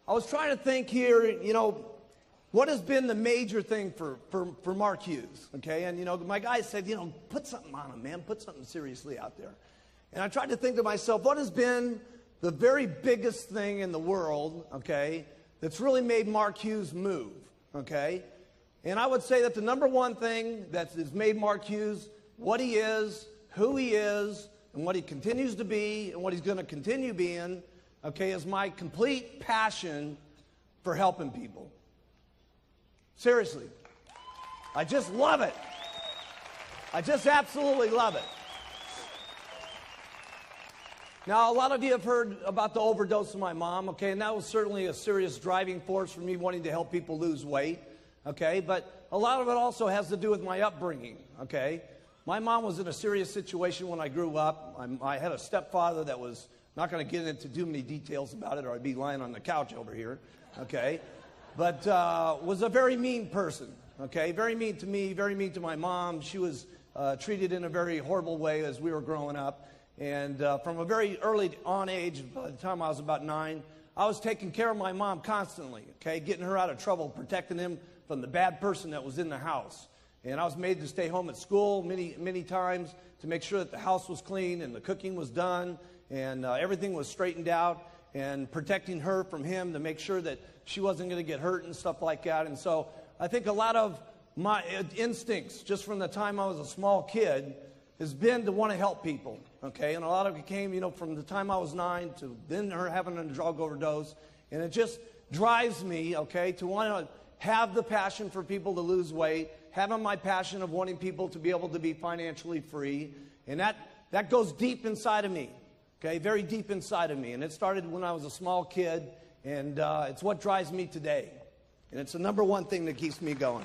I was trying to think here, you know, what has been the major thing for Mark Hughes, okay? And, you know, my guy said, you know, put something on him, man. Put something seriously out there. And I tried to think to myself, what has been the very biggest thing in the world, okay, that's really made Mark Hughes move, okay? And I would say that the number one thing that has made Mark Hughes what he is, who he is, and what he continues to be, and what he's going to continue being, okay, is my complete passion for helping people. Seriously. I just love it. I just absolutely love it. Now, a lot of you have heard about the overdose of my mom, okay, and that was certainly a serious driving force for me wanting to help people lose weight, okay, but a lot of it also has to do with my upbringing, okay. My mom was in a serious situation when I grew up. I had a stepfather that was, not going to get into too many details about it or I'd be lying on the couch over here, okay, but was a very mean person, okay, very mean to me, very mean to my mom. She was treated in a very horrible way as we were growing up. And from a very early on age, by the time I was about 9, I was taking care of my mom constantly, okay, getting her out of trouble, protecting him from the bad person that was in the house. And I was made to stay home at school many times to make sure that the house was clean and the cooking was done and everything was straightened out, and protecting her from him to make sure that she wasn't going to get hurt and stuff like that. And so I think a lot of my instincts just from the time I was a small kid has been to want to help people, okay? And a lot of it came, you know, from the time I was 9 to then her having a drug overdose. And it just drives me, okay, to want to have the passion for people to lose weight, having my passion of wanting people to be able to be financially free. And that goes deep inside of me, okay, very deep inside of me. And it started when I was a small kid, and it's what drives me today. And it's the number one thing that keeps me going.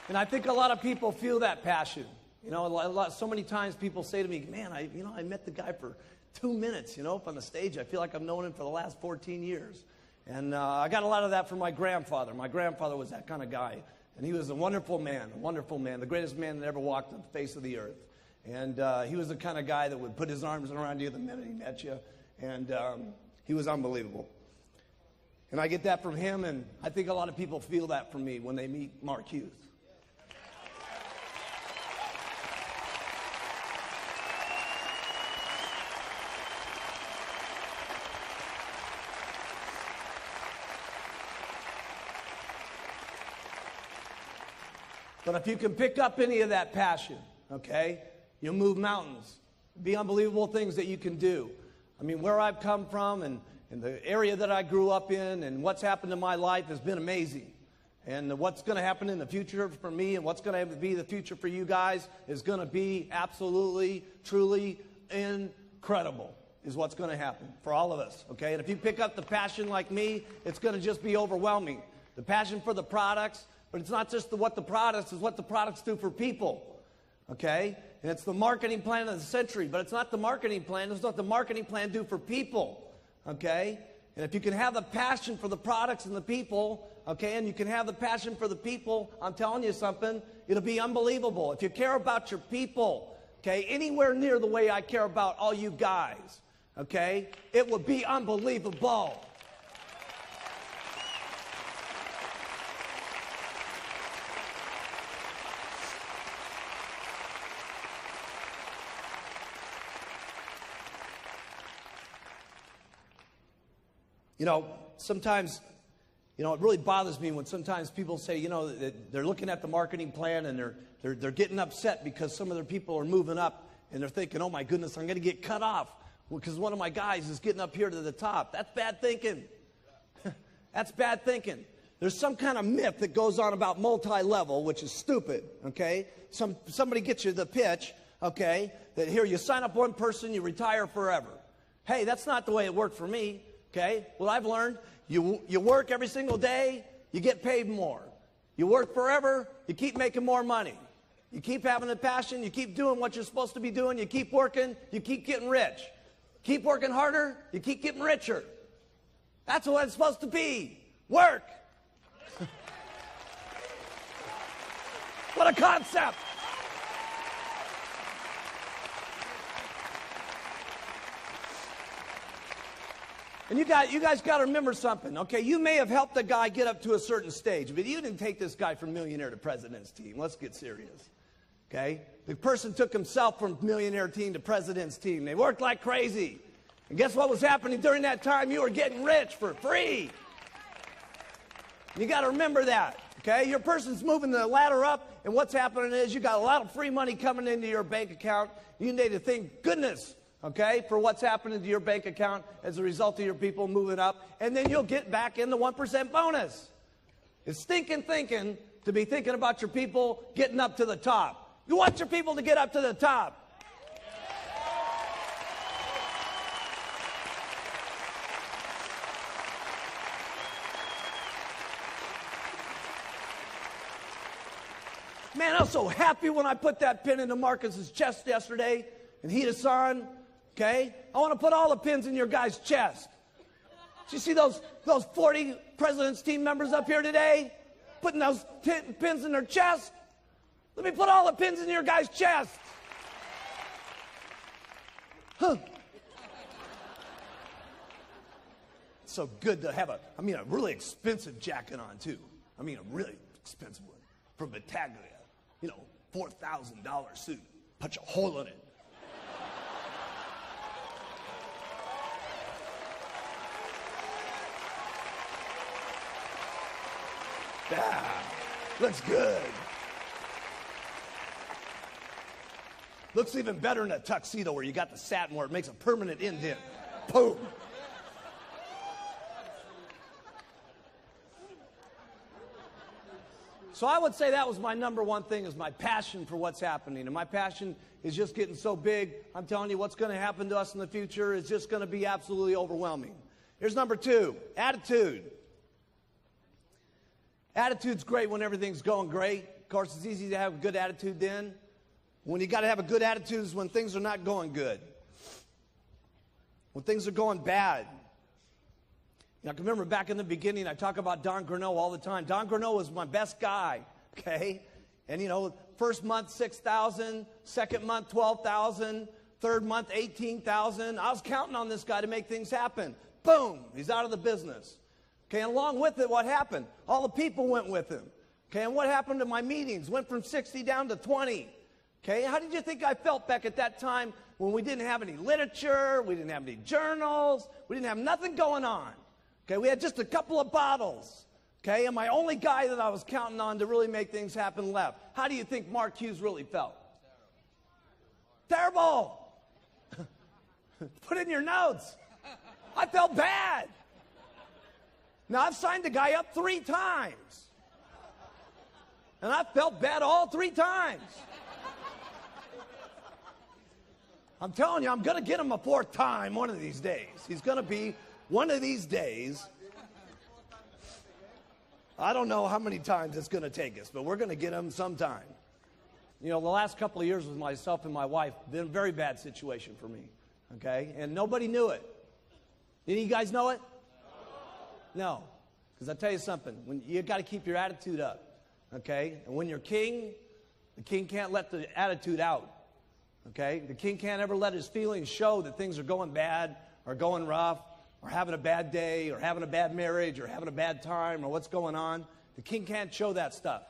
And I think a lot of people feel that passion. You know, so many times people say to me, man, I met the guy for 2 minutes, you know, up on the stage. I feel like I've known him for the last 14 years. And I got a lot of that from my grandfather. My grandfather was that kind of guy. And he was a wonderful man, the greatest man that ever walked on the face of the earth. And he was the kind of guy that would put his arms around you the minute he met you. And he was unbelievable. And I get that from him, and I think a lot of people feel that from me when they meet Mark Hughes. But if you can pick up any of that passion, okay, you'll move mountains. Be unbelievable things that you can do. I mean, where I've come from and the area that I grew up in and what's happened in my life has been amazing. And what's going to happen in the future for me and what's going to be the future for you guys is going to be absolutely, truly incredible is what's going to happen for all of us, okay? And if you pick up the passion like me, it's going to just be overwhelming. The passion for the products. But it's not just what the products, it's what the products do for people, okay? And it's the marketing plan of the century, but it's not the marketing plan. It's what the marketing plan do for people, okay? And if you can have the passion for the products and the people, okay, and you can have the passion for the people, I'm telling you something, it'll be unbelievable. If you care about your people, okay, anywhere near the way I care about all you guys, okay, it would be unbelievable. You know, sometimes, you know, it really bothers me when sometimes people say, you know, that they're looking at the marketing plan and they're getting upset because some of their people are moving up and they're thinking, oh my goodness, I'm going to get cut off because one of my guys is getting up here to the top. That's bad thinking. That's bad thinking. There's some kind of myth that goes on about multi-level, which is stupid, okay? Somebody gets you the pitch, okay, that here you sign up one person, you retire forever. Hey, that's not the way it worked for me. Okay, well, I've learned you work every single day, you get paid more. You work forever, you keep making more money. You keep having the passion, you keep doing what you're supposed to be doing, you keep working, you keep getting rich. Keep working harder, you keep getting richer. That's what it's supposed to be. Work. a concept. And you guys got to remember something, okay? You may have helped a guy get up to a certain stage, but you didn't take this guy from millionaire to president's team. Let's get serious, okay? The person took himself from millionaire team to president's team. They worked like crazy. And guess what was happening during that time? You were getting rich for free. You got to remember that, okay? Your person's moving the ladder up, and what's happening is you got a lot of free money coming into your bank account. You need to thank goodness, okay, for what's happening to your bank account as a result of your people moving up, and then you'll get back in the 1% bonus. It's stinking thinking to be thinking about your people getting up to the top. You want your people to get up to the top. Man, I was so happy when I put that pin into Marcus's chest yesterday, and 𝙁𝙁𝙪𝙁𝙁. Okay? I want to put all the pins in your guy's chest. Did you see those 40 President's team members up here today? Putting those pins in their chest? Let me put all the pins in your guy's chest. Huh. It's so good to have a really expensive jacket on, too. A really expensive one from Battaglia. $4,000 suit. Punch a hole in it. Yeah, looks good. Looks even better in a tuxedo where you got the satin where it makes a permanent indent. Boom. So I would say that was my number one thing, is my passion for what's happening. And my passion is just getting so big. I'm telling you, what's going to happen to us in the future is just going to be absolutely overwhelming. Here's number two, attitude. Attitude's great when everything's going great. Of course, it's easy to have a good attitude then. When you got to have a good attitude is when things are not going good. When things are going bad. I can remember back in the beginning, I talk about Don Grano all the time. Don Grano was my best guy, okay? And, first month, 6,000, second month, 12,000, third month, 18,000. I was counting on this guy to make things happen. Boom, he's out of the business. Okay, and along with it, what happened? All the people went with him. Okay, and what happened to my meetings? Went from 60 down to 20. Okay, how did you think I felt back at that time when we didn't have any literature, we didn't have any journals, we didn't have nothing going on? Okay, we had just a couple of bottles. Okay, and my only guy that I was counting on to really make things happen left. How do you think Mark Hughes really felt? Terrible. Put in your notes. I felt bad. Now, I've signed the guy up 3 times. And I felt bad all 3 times. I'm telling you, I'm going to get him a 4th time one of these days. He's going to be one of these days. I don't know how many times it's going to take us, but we're going to get him sometime. The last couple of years with myself and my wife, been a very bad situation for me. Okay? And nobody knew it. Any of you guys know it? No. Because I tell you something, when you got to keep your attitude up. Okay? And when you're king, the king can't let the attitude out. Okay? The king can't ever let his feelings show that things are going bad or going rough or having a bad day or having a bad marriage or having a bad time or what's going on. The king can't show that stuff.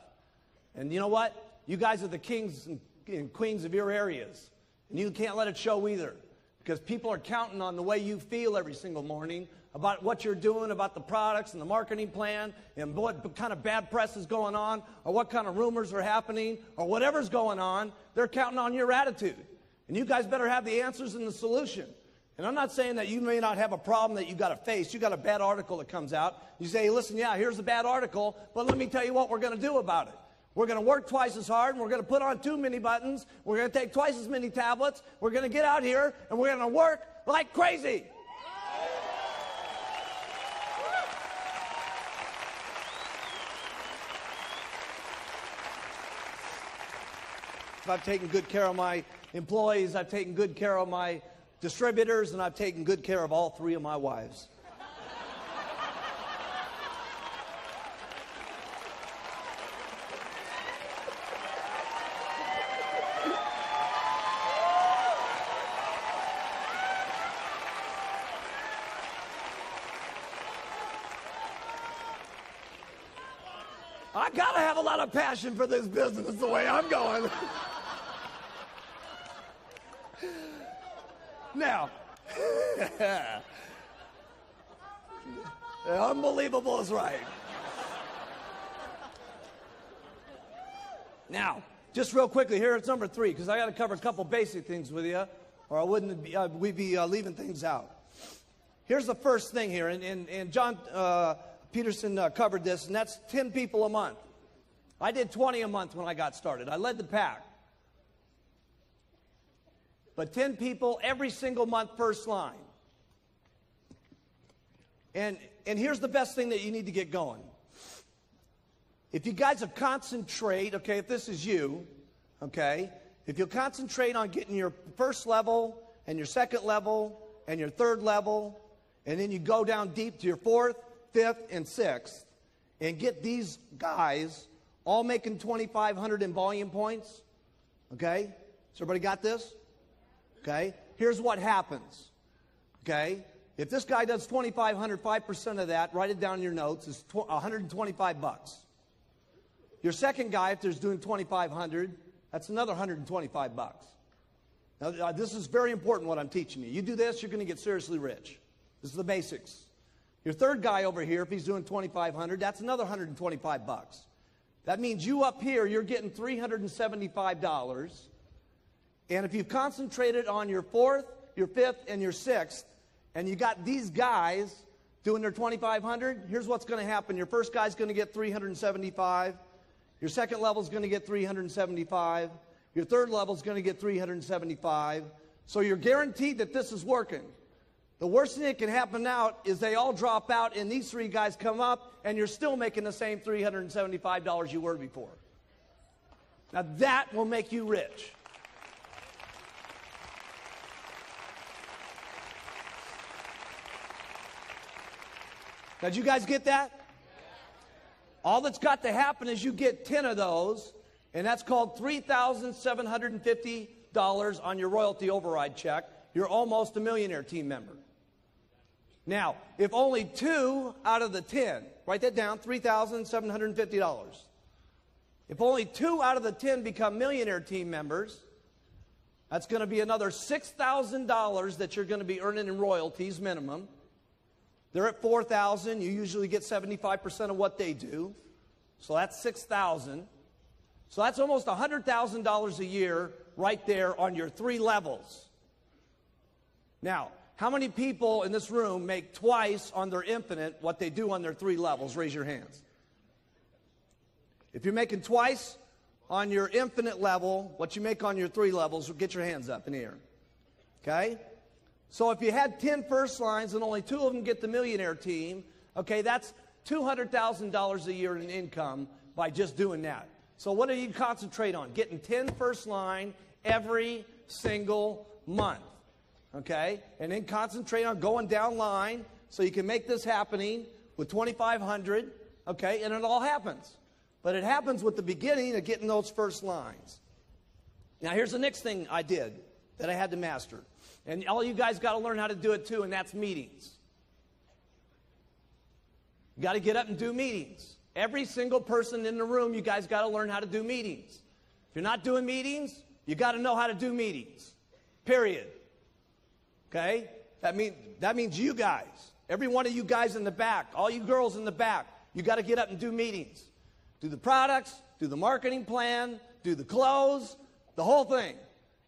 And you know what? You guys are the kings and queens of your areas. And you can't let it show either. Because people are counting on the way you feel every single morning about what you're doing, about the products and the marketing plan, and what kind of bad press is going on, or what kind of rumors are happening, or whatever's going on. They're counting on your attitude. And you guys better have the answers and the solution. And I'm not saying that you may not have a problem that you got to face. You got a bad article that comes out. You say, hey, listen, yeah, here's a bad article, but let me tell you what we're going to do about it. We're going to work twice as hard, and we're going to put on 2 mini buttons. We're going to take twice as many tablets. We're going to get out here, and we're going to work like crazy. I've taken good care of my employees. I've taken good care of my distributors, and I've taken good care of all 3 of my wives. I got to have a lot of passion for this business the way I'm going. Now, unbelievable is right. Now, just real quickly, here it's number 3, because I got to cover a couple basic things with you, or I wouldn't be, we'd be leaving things out. Here's the first thing here, and John Peterson covered this, and that's 10 people a month. I did 20 a month when I got started. I led the pack. But 10 people every single month, first line. And here's the best thing that you need to get going. If you guys will concentrate, okay, if this is you, okay, if you'll concentrate on getting your first level and your second level and your third level, and then you go down deep to your 4th, 5th, and 6th, and get these guys all making 2,500 in volume points, okay? So everybody got this? Okay? Here's what happens, okay? If this guy does 2,500, 5% of that, write it down in your notes, is $125. Your second guy, if there's doing 2,500, that's another $125. Now, this is very important what I'm teaching you. You do this, you're going to get seriously rich. This is the basics. Your third guy over here, if he's doing 2,500, that's another $125. That means you up here, you're getting $375. And if you've concentrated on your 4th, your 5th, and your 6th, and you got these guys doing their 2,500, here's what's going to happen. Your first guy's going to get 375. Your second level is going to get 375. Your third level is going to get 375. So you're guaranteed that this is working. The worst thing that can happen now is they all drop out and these 3 guys come up and you're still making the same $375 you were before. Now that will make you rich. Now, did you guys get that? All that's got to happen is you get 10 of those, and that's called $3,750 on your royalty override check. You're almost a millionaire team member. Now, if only 2 out of the 10, write that down, $3,750. If only 2 out of the 10 become millionaire team members, that's going to be another $6,000 that you're going to be earning in royalties minimum. They're at $4,000. You usually get 75% of what they do. So that's $6,000. So that's almost $100,000 a year right there on your 3 levels. Now, how many people in this room make twice on their infinite what they do on their 3 levels? Raise your hands. If you're making twice on your infinite level what you make on your 3 levels, get your hands up in the air. Okay? So if you had 10 first lines and only 2 of them get the millionaire team, okay, that's $200,000 a year in income by just doing that. So what do you concentrate on? Getting 10 first line every single month, okay? And then concentrate on going down line so you can make this happening with 2,500, okay? And it all happens. But it happens with the beginning of getting those first lines. Now here's the next thing I did that I had to master. And all you guys got to learn how to do it too, and that's meetings. You got to get up and do meetings. Every single person in the room, you guys got to learn how to do meetings. If you're not doing meetings, you got to know how to do meetings. Period. Okay? That means you guys. Every one of you guys in the back, all you girls in the back, you got to get up and do meetings. Do the products, do the marketing plan, do the clothes, the whole thing.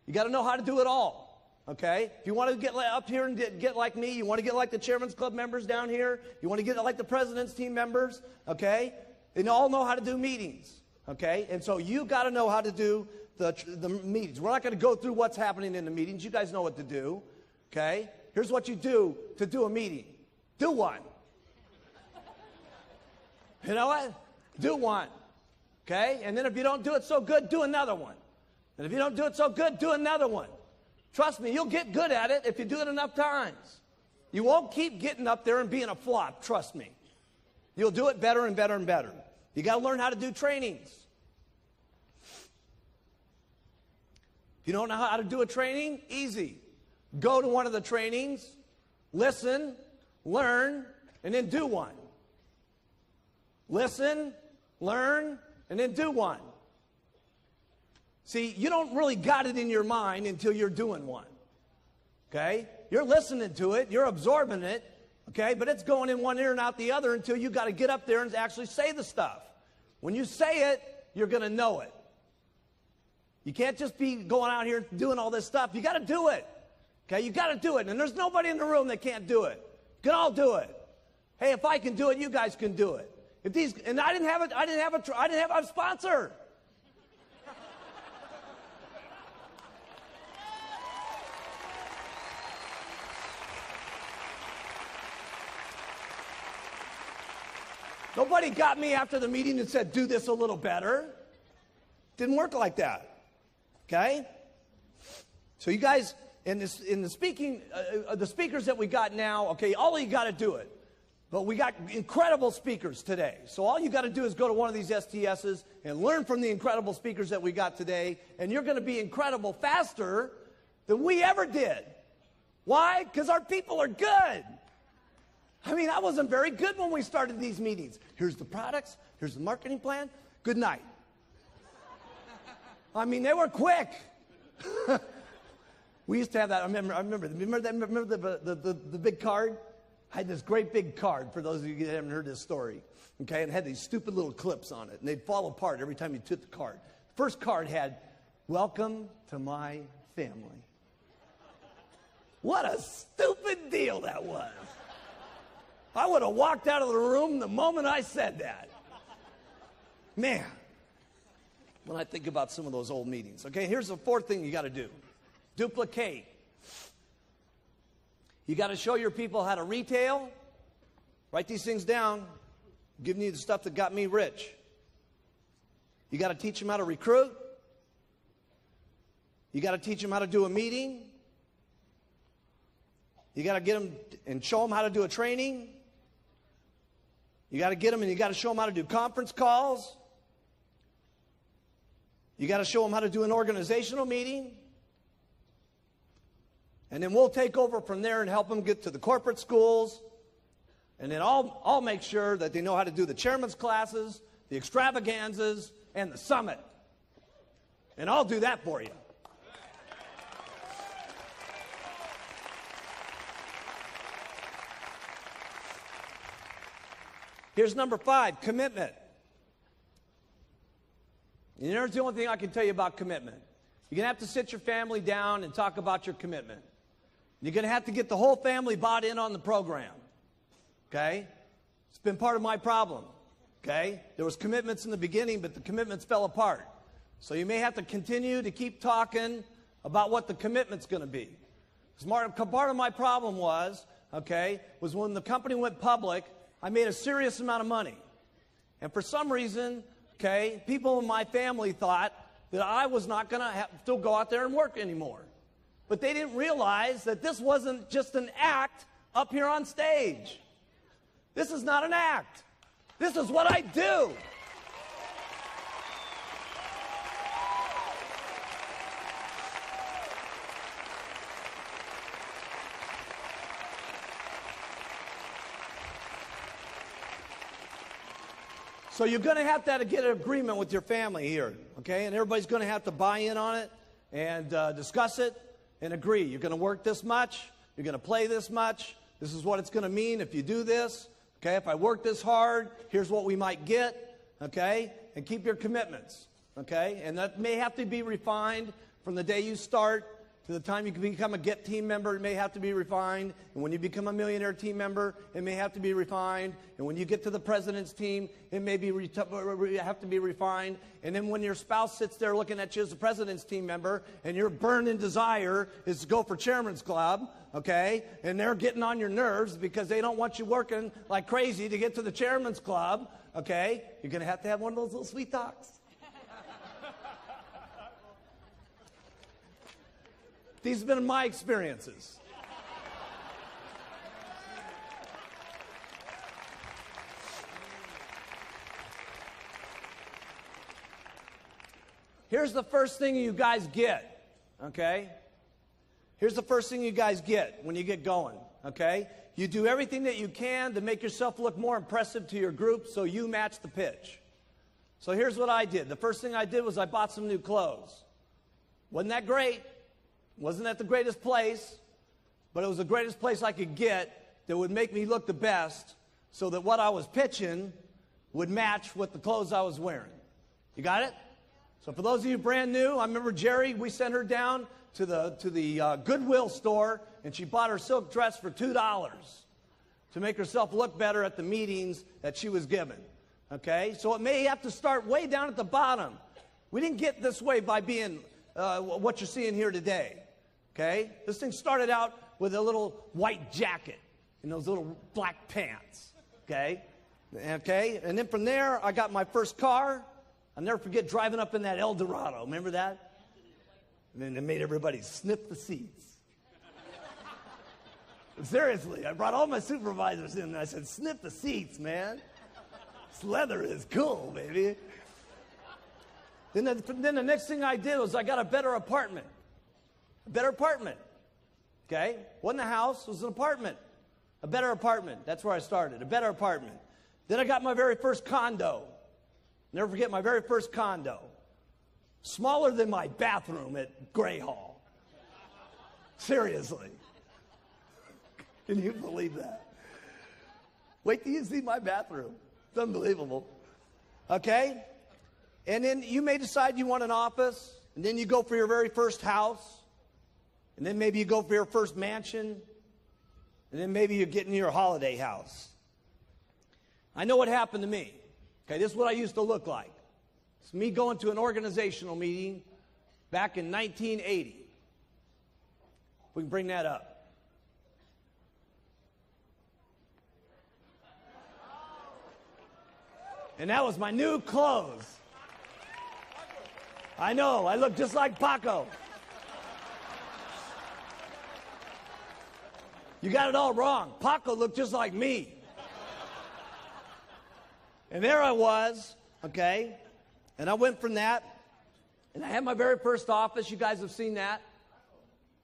You got to know how to do it all. Okay? If you want to get up here and get like me, you want to get like the Chairman's Club members down here, you want to get like the President's team members, okay? They all know how to do meetings, okay? And so you got to know how to do the meetings. We're not going to go through what's happening in the meetings. You guys know what to do, okay? Here's what you do to do a meeting. Do one. You know what? Do one, okay? And then if you don't do it so good, do another one. And if you don't do it so good, do another one. Trust me, you'll get good at it if you do it enough times. You won't keep getting up there and being a flop, trust me. You'll do it better and better and better. You got to learn how to do trainings. If you don't know how to do a training, easy. Go to one of the trainings, listen, learn, and then do one. Listen, learn, and then do one. See, you don't really got it in your mind until you're doing one. Okay? You're listening to it, you're absorbing it, okay? But it's going in one ear and out the other until you got to get up there and actually say the stuff. When you say it, you're going to know it. You can't just be going out here doing all this stuff. You got to do it. Okay? You got to do it. And there's nobody in the room that can't do it. You can all do it. Hey, if I can do it, you guys can do it. And I didn't have a sponsor. Nobody got me after the meeting and said, do this a little better. Didn't work like that. Okay? So you guys, the speakers that we got now, okay, all of you got to do it. But we got incredible speakers today. So all you got to do is go to one of these STSs and learn from the incredible speakers that we got today, and you're going to be incredible faster than we ever did. Why? Because our people are good. I mean, I wasn't very good when we started these meetings. Here's the products. Here's the marketing plan. Good night. I mean, they were quick. We used to have that. I remember the big card? I had this great big card, for those of you that haven't heard this story. Okay, and it had these stupid little clips on it, and they'd fall apart every time you took the card. The first card had, "Welcome to my family." What a stupid deal that was. I would have walked out of the room the moment I said that. Man, when I think about some of those old meetings. Okay, here's the fourth thing you got to do. Duplicate. You got to show your people how to retail. Write these things down. I'm giving you the stuff that got me rich. You got to teach them how to recruit. You got to teach them how to do a meeting. You got to get them and show them how to do a training. You got to get them and you got to show them how to do conference calls. You got to show them how to do an organizational meeting. And then we'll take over from there and help them get to the corporate schools. And then I'll make sure that they know how to do the chairman's classes, the extravaganzas, and the summit. And I'll do that for you. Here's number 5, commitment. And here's the only thing I can tell you about commitment. You're going to have to sit your family down and talk about your commitment. You're going to have to get the whole family bought in on the program. Okay? It's been part of my problem. Okay? There was commitments in the beginning, but the commitments fell apart. So you may have to continue to keep talking about what the commitment's going to be. Part of my problem was when the company went public, I made a serious amount of money. And for some reason, people in my family thought that I was not going to have to go out there and work anymore. But they didn't realize that this wasn't just an act up here on stage. This is not an act. This is what I do. So you're going to have to get an agreement with your family here, okay? And everybody's going to have to buy in on it and discuss it and agree. You're going to work this much. You're going to play this much. This is what it's going to mean if you do this. Okay, if I work this hard, here's what we might get. Okay, and keep your commitments. Okay, and that may have to be refined from the day you start to the time you can become a GET team member. It may have to be refined. And when you become a millionaire team member, it may have to be refined. And when you get to the president's team, it may have to be refined. And then when your spouse sits there looking at you as the president's team member, and your burning desire is to go for chairman's club, okay, and they're getting on your nerves because they don't want you working like crazy to get to the chairman's club, okay, you're going to have one of those little sweet talks. These have been my experiences. Here's the first thing you guys get, okay? Here's the first thing you guys get when you get going, okay? You do everything that you can to make yourself look more impressive to your group so you match the pitch, So here's what I did. The first thing I did was I bought some new clothes. Wasn't that great? Wasn't that the greatest place? But it was the greatest place I could get that would make me look the best so that what I was pitching would match with the clothes I was wearing. You got it? So for those of you brand new, I remember Jerry, we sent her down to the Goodwill store, and she bought her silk dress for $2 to make herself look better at the meetings that she was given. Okay? So it may have to start way down at the bottom. We didn't get this way by being what you're seeing here today. Okay? This thing started out with a little white jacket and those little black pants. Okay? Okay? And then from there, I got my first car. I'll never forget driving up in that 𝘿𝙚𝙪𝙾. Remember that? And then it made everybody sniff the seats. Seriously, I brought all my supervisors in and I said, sniff the seats, man. This leather is cool, baby. Then the next thing I did was I got a better apartment. A better apartment. Okay? Wasn't a house, it was an apartment. A better apartment. That's where I started. A better apartment. Then I got my very first condo. Never forget my very first condo. Smaller than my bathroom at Gray Hall. Seriously. Can you believe that? Wait till you see my bathroom. It's unbelievable. Okay? And then you may decide you want an office, and then you go for your very first house, and then maybe you go for your first mansion, and then maybe you're getting your holiday house. I know what happened to me. Okay, this is what I used to look like. It's me going to an organizational meeting back in 1980. We can bring that up. And that was my new clothes. I know, I look just like Paco. You got it all wrong. Paco looked just like me. And there I was, okay, and I went from that, and I had my very first office. You guys have seen that,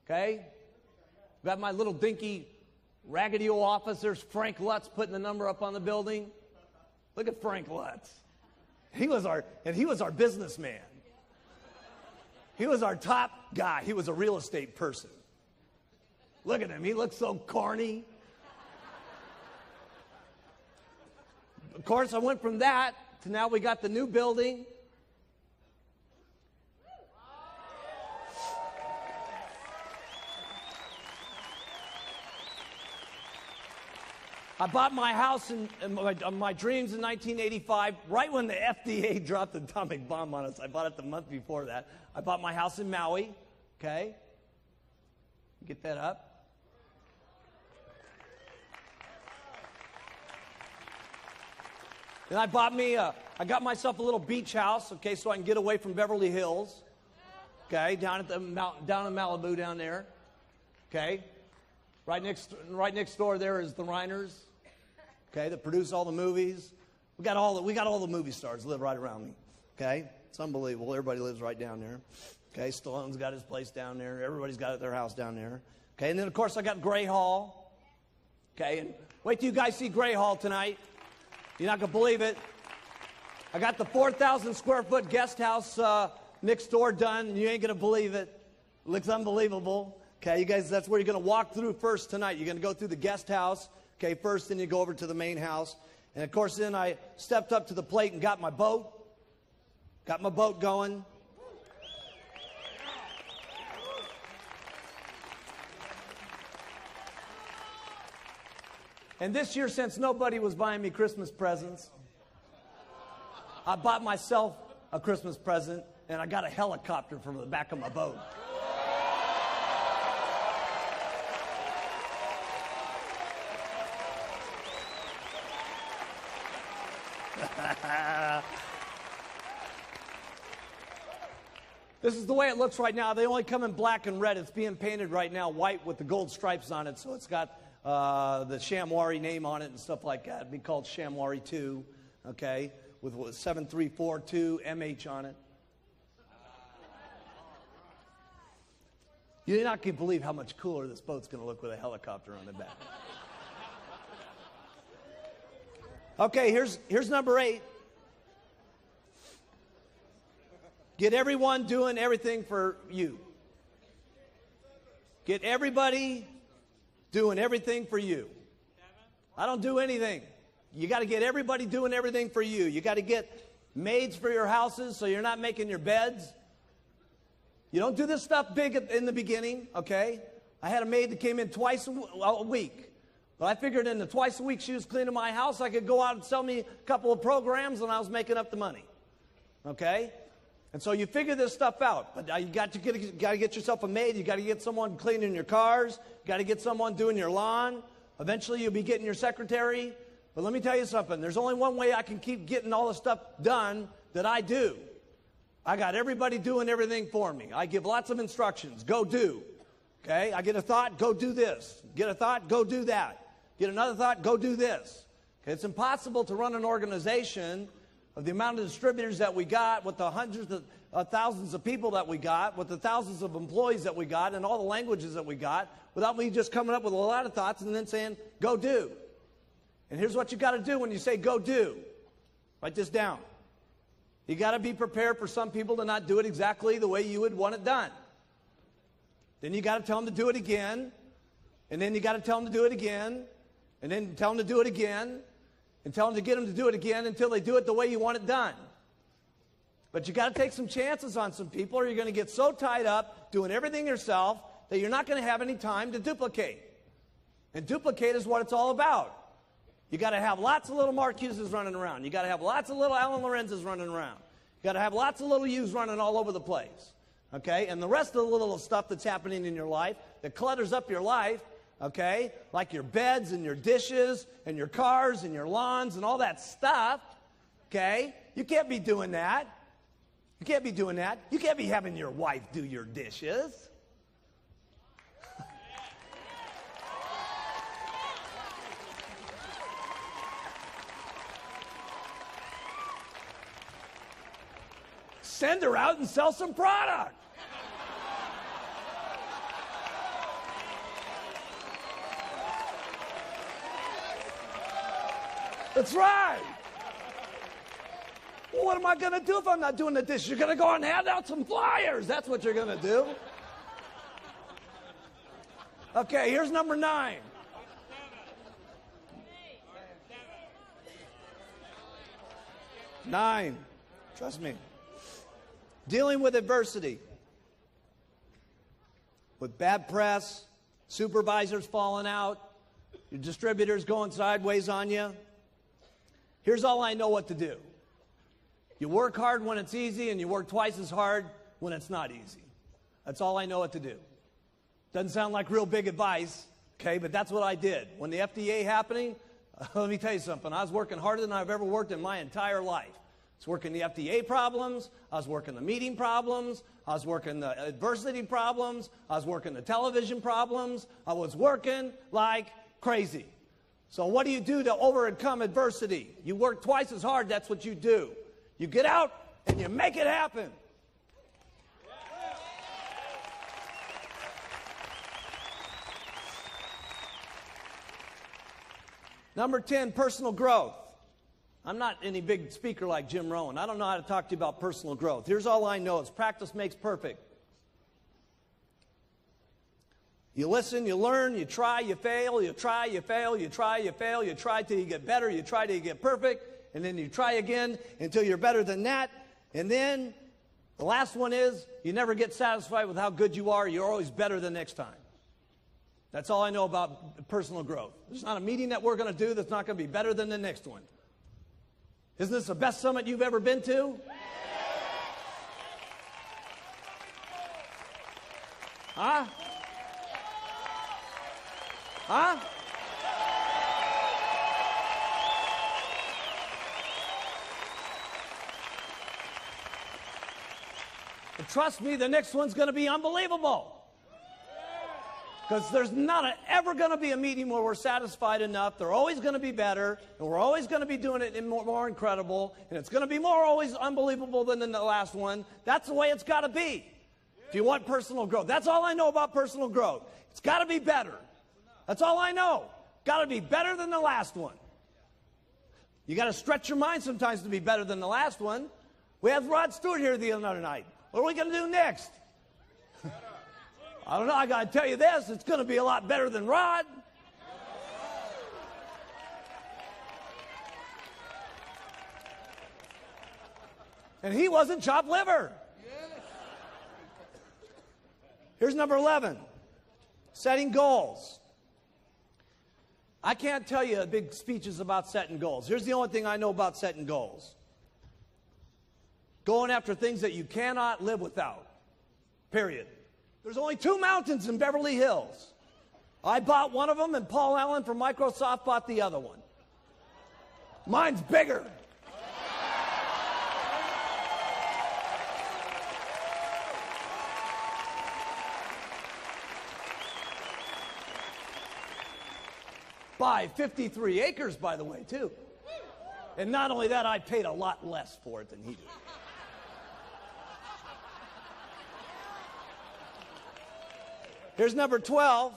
okay? Got my little dinky, raggedy old office. There's Frank Lutz putting the number up on the building. Look at Frank Lutz. He was our businessman. He was our top guy. He was a real estate person. Look at him. He looks so corny. Of course, I went from that to now we got the new building. I bought my house in my dreams in 1985, right when the FDA dropped the atomic bomb on us. I bought it the month before that. I bought my house in Maui, okay? Get that up. Then I got myself a little beach house, okay, so I can get away from Beverly Hills, okay, down in Malibu down there, okay. Right next door there is the Reiners, okay, that produce all the movies. We got all the movie stars live right around me, okay. It's unbelievable. Everybody lives right down there, okay. Stallone's got his place down there. Everybody's got their house down there, okay. And then of course I got Gray Hall, okay. And wait till you guys see Gray Hall tonight. You're not going to believe it. I got the 4,000 square foot guest house next door done, and you ain't going to believe it. It looks unbelievable. Okay, you guys, that's where you're going to walk through first tonight. You're going to go through the guest house, okay, first, then you go over to the main house. And, of course, then I stepped up to the plate and got my boat. Got my boat going. And this year, since nobody was buying me Christmas presents, I bought myself a Christmas present, and I got a helicopter from the back of my boat. This is the way it looks right now. They only come in black and red. It's being painted right now white with the gold stripes on it, so it's got the 𝙩𝙯𝙯 name on it and stuff like that. It'd be called 𝙩𝙯𝙯 2, okay, with 7342 MH on it. You're not going to believe how much cooler this boat's going to look with a helicopter on the back. Okay, here's number 8. Get everyone doing everything for you. Get everybody doing everything for you. I don't do anything. You got to get everybody doing everything for you. You got to get maids for your houses so you're not making your beds. You don't do this stuff big in the beginning, okay? I had a maid that came in twice a week. But I figured in the twice a week she was cleaning my house, I could go out and sell me a couple of programs and I was making up the money. Okay? And so you figure this stuff out. But you got to get yourself a maid. You got to get someone cleaning your cars. You got to get someone doing your lawn. Eventually you'll be getting your secretary. But let me tell you something. There's only one way I can keep getting all the stuff done that I do. I got everybody doing everything for me. I give lots of instructions. Go do. Okay? I get a thought, go do this. Get a thought, go do that. Get another thought, go do this. Okay? It's impossible to run an organization of the amount of distributors that we got, with the hundreds of thousands of people that we got, with the thousands of employees that we got, and all the languages that we got, without me just coming up with a lot of thoughts and then saying, go do. And here's what you got to do when you say go do. Write this down. You got to be prepared for some people to not do it exactly the way you would want it done. Then you got to tell them to do it again, and then you got to tell them to do it again, and then tell them to do it again, and tell them to get them to do it again until they do it the way you want it done. But you got to take some chances on some people, or you're going to get so tied up doing everything yourself that you're not going to have any time to duplicate. And duplicate is what it's all about. You got to have lots of little Mark Hughes running around. You got to have lots of little Alan Lorenz's running around. You got to have lots of little Hughes running all over the place. Okay? And the rest of the little stuff that's happening in your life that clutters up your life, okay, like your beds and your dishes and your cars and your lawns and all that stuff, okay, you can't be doing that. You can't be doing that. You can't be having your wife do your dishes. Send her out and sell some product. That's right. Well, what am I going to do if I'm not doing the dishes? You're going to go and hand out some flyers. That's what you're going to do. Okay, here's number 9. Nine. Trust me. Dealing with adversity. With bad press, supervisors falling out, your distributors going sideways on you. Here's all I know what to do. You work hard when it's easy, and you work twice as hard when it's not easy. That's all I know what to do. Doesn't sound like real big advice, okay, but that's what I did. When the FDA happening, let me tell you something. I was working harder than I've ever worked in my entire life. I was working the FDA problems. I was working the meeting problems. I was working the adversity problems. I was working the television problems. I was working like crazy. So what do you do to overcome adversity? You work twice as hard. That's what you do. You get out and you make it happen. Number 10, personal growth. I'm not any big speaker like Jim Rohn. I don't know how to talk to you about personal growth. Here's all I know is practice makes perfect. You listen, you learn, you try, you fail, you try, you fail, you try, you fail, you try till you get better, you try till you get perfect, and then you try again until you're better than that. And then the last one is you never get satisfied with how good you are. You're always better the next time. That's all I know about personal growth. There's not a meeting that we're going to do that's not going to be better than the next one. Isn't this the best summit you've ever been to? Huh? Huh? And trust me, the next one's going to be unbelievable. Because there's not ever going to be a meeting where we're satisfied enough. They're always going to be better, and we're always going to be doing it more incredible, and it's going to be more always unbelievable than the last one. That's the way it's got to be if you want personal growth. That's all I know about personal growth. It's got to be better. That's all I know. Got to be better than the last one. You got to stretch your mind sometimes to be better than the last one. We had Rod Stewart here the other night. What are we going to do next? I don't know. I got to tell you this. It's going to be a lot better than Rod. And he wasn't chopped liver. Here's number 11. Setting goals. I can't tell you big speeches about setting goals. Here's the only thing I know about setting goals. Going after things that you cannot live without. Period. There's only 2 mountains in Beverly Hills. I bought one of them, and Paul Allen from Microsoft bought the other one. Mine's bigger. By 53 acres, by the way, too. And not only that, I paid a lot less for it than he did. Here's number 12.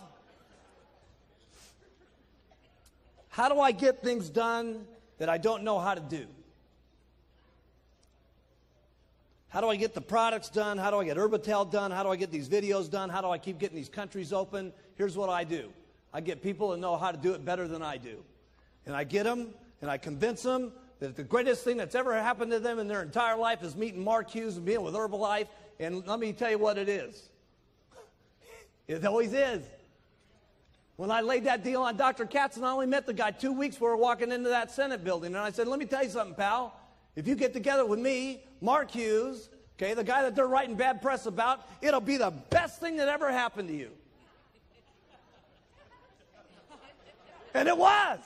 How do I get things done that I don't know how to do? How do I get the products done? How do I get 𝘼𝙩𝙪𝙑 done? How do I get these videos done? How do I keep getting these countries open? Here's what I do. I get people that know how to do it better than I do. And I get them, and I convince them that the greatest thing that's ever happened to them in their entire life is meeting Mark Hughes and being with Herbalife. And let me tell you what it is. It always is. When I laid that deal on Dr. Katzen, I only met the guy 2 weeks before walking into that Senate building. And I said, let me tell you something, pal. If you get together with me, Mark Hughes, okay, the guy that they're writing bad press about, it'll be the best thing that ever happened to you. And it was.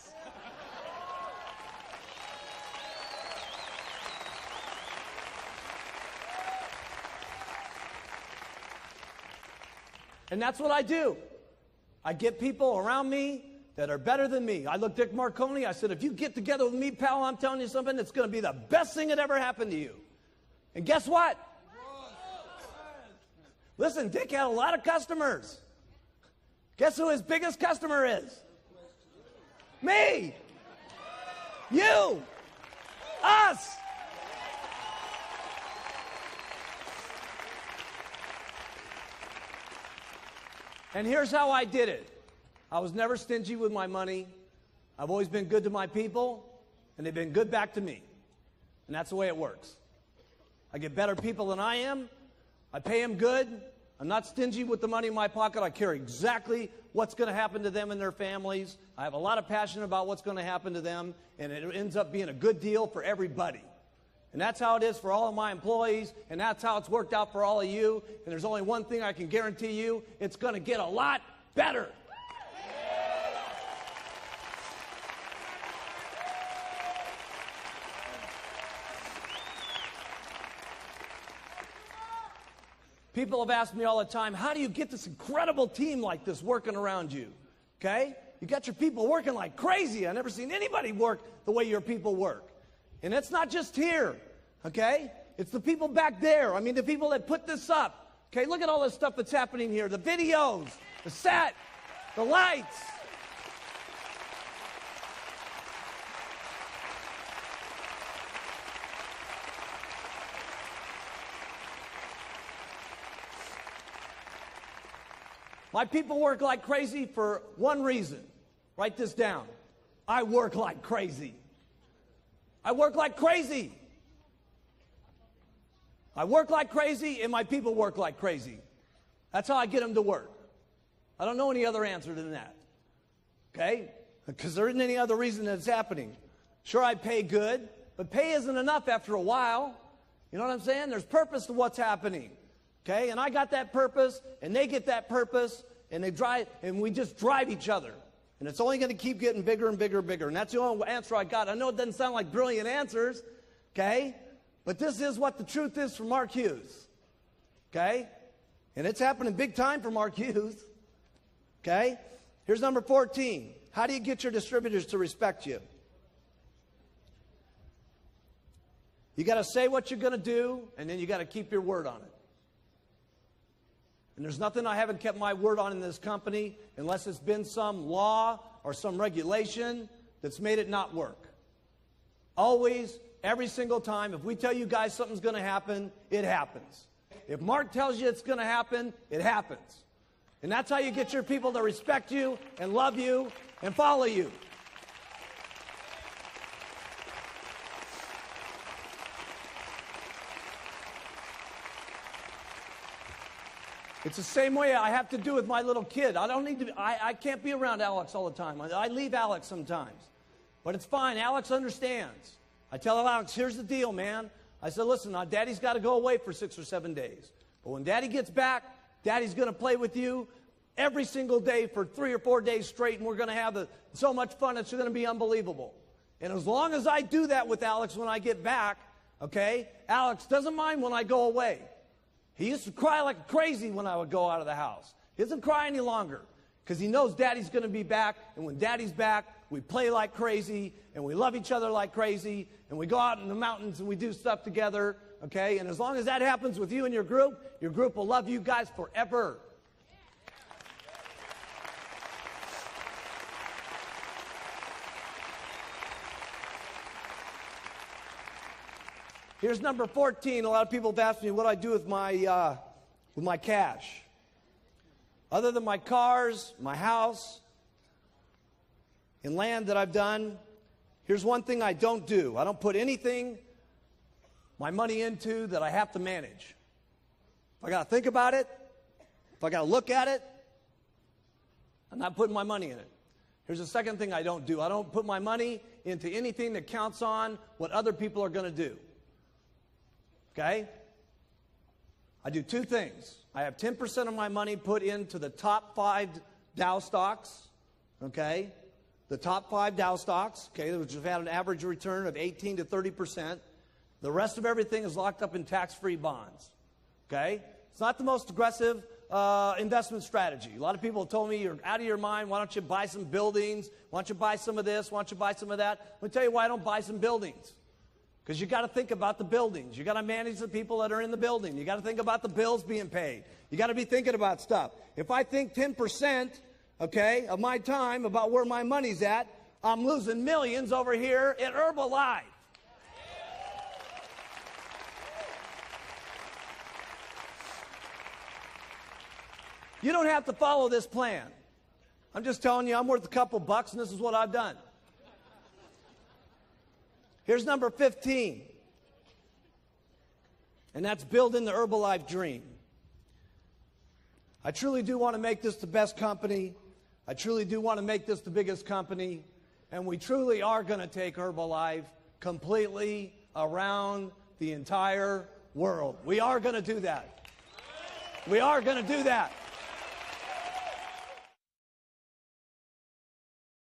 And that's what I do. I get people around me that are better than me. I looked at Dick Marconi. I said, if you get together with me, pal, I'm telling you something, it's going to be the best thing that ever happened to you. And guess what? Listen, Dick had a lot of customers. Guess who his biggest customer is? Me. You. Us. And here's how I did it. I was never stingy with my money. I've always been good to my people, and they've been good back to me. And that's the way it works. I get better people than I am. I pay them good. I'm not stingy with the money in my pocket. I care exactly what's going to happen to them and their families. I have a lot of passion about what's going to happen to them, and it ends up being a good deal for everybody. And that's how it is for all of my employees, and that's how it's worked out for all of you. And there's only one thing I can guarantee you, it's going to get a lot better. People have asked me all the time, how do you get this incredible team like this working around you? Okay? You got your people working like crazy. I've never seen anybody work the way your people work. And it's not just here, okay? It's the people back there. I mean, the people that put this up. Okay, look at all this stuff that's happening here. The videos, the set, the lights. My people work like crazy for one reason. Write this down. I work like crazy. I work like crazy. I work like crazy, and my people work like crazy. That's how I get them to work. I don't know any other answer than that. Okay? Because there isn't any other reason that it's happening. Sure, I pay good, but pay isn't enough after a while. You know what I'm saying? There's purpose to what's happening. Okay? And I got that purpose, and they get that purpose, and they drive, and we just drive each other. And it's only going to keep getting bigger and bigger and bigger. And that's the only answer I got. I know it doesn't sound like brilliant answers, okay? But this is what the truth is for Mark Hughes, okay? And it's happening big time for Mark Hughes, okay? Here's number 14. How do you get your distributors to respect you? You got to say what you're going to do, and then you got to keep your word on it. And there's nothing I haven't kept my word on in this company unless it's been some law or some regulation that's made it not work. Always, Every single time. If we tell you guys something's going to happen, it happens. If Mark tells you it's going to happen, it happens. And that's how you get your people to respect you and love you and follow you. It's the same way I have to do with my little kid. I can't be around Alex all the time. I leave Alex sometimes. But it's fine. Alex understands. I tell Alex, here's the deal, man. I said, listen, Daddy's got to go away for 6 or 7 days. But when Daddy gets back, Daddy's going to play with you every single day for 3 or 4 days straight, and we're going to have so much fun, it's going to be unbelievable. And as long as I do that with Alex when I get back, okay, Alex doesn't mind when I go away. He used to cry like crazy when I would go out of the house. He doesn't cry any longer because he knows Daddy's going to be back, and when Daddy's back, we play like crazy, and we love each other like crazy, and we go out in the mountains and we do stuff together, okay? And as long as that happens with you and your group will love you guys forever. Here's number 14. A lot of people have asked me what I do with my cash. Other than my cars, my house, and land that I've done, here's one thing I don't do. I don't put anything, my money into that I have to manage. If I got to think about it, if I got to look at it, I'm not putting my money in it. Here's the second thing I don't do. I don't put my money into anything that counts on what other people are going to do. Okay? I do 2 things. I have 10% of my money put into the top 5 Dow stocks, okay? The top 5 Dow stocks, okay, which have had an average return of 18 to 30%. The rest of everything is locked up in tax-free bonds, okay? It's not the most aggressive investment strategy. A lot of people have told me, you're out of your mind, why don't you buy some buildings? Why don't you buy some of this? Why don't you buy some of that? Let me tell you why I don't buy some buildings. Because you got to think about the buildings. You got to manage the people that are in the building. You got to think about the bills being paid. You got to be thinking about stuff. If I think 10%, okay, of my time about where my money's at, I'm losing millions over here at Herbalife. You don't have to follow this plan. I'm just telling you, I'm worth a couple bucks, and this is what I've done. Here's number 15, and that's building the Herbalife dream. I truly do want to make this the best company. I truly do want to make this the biggest company, and we truly are going to take Herbalife completely around the entire world. We are going to do that. We are going to do that.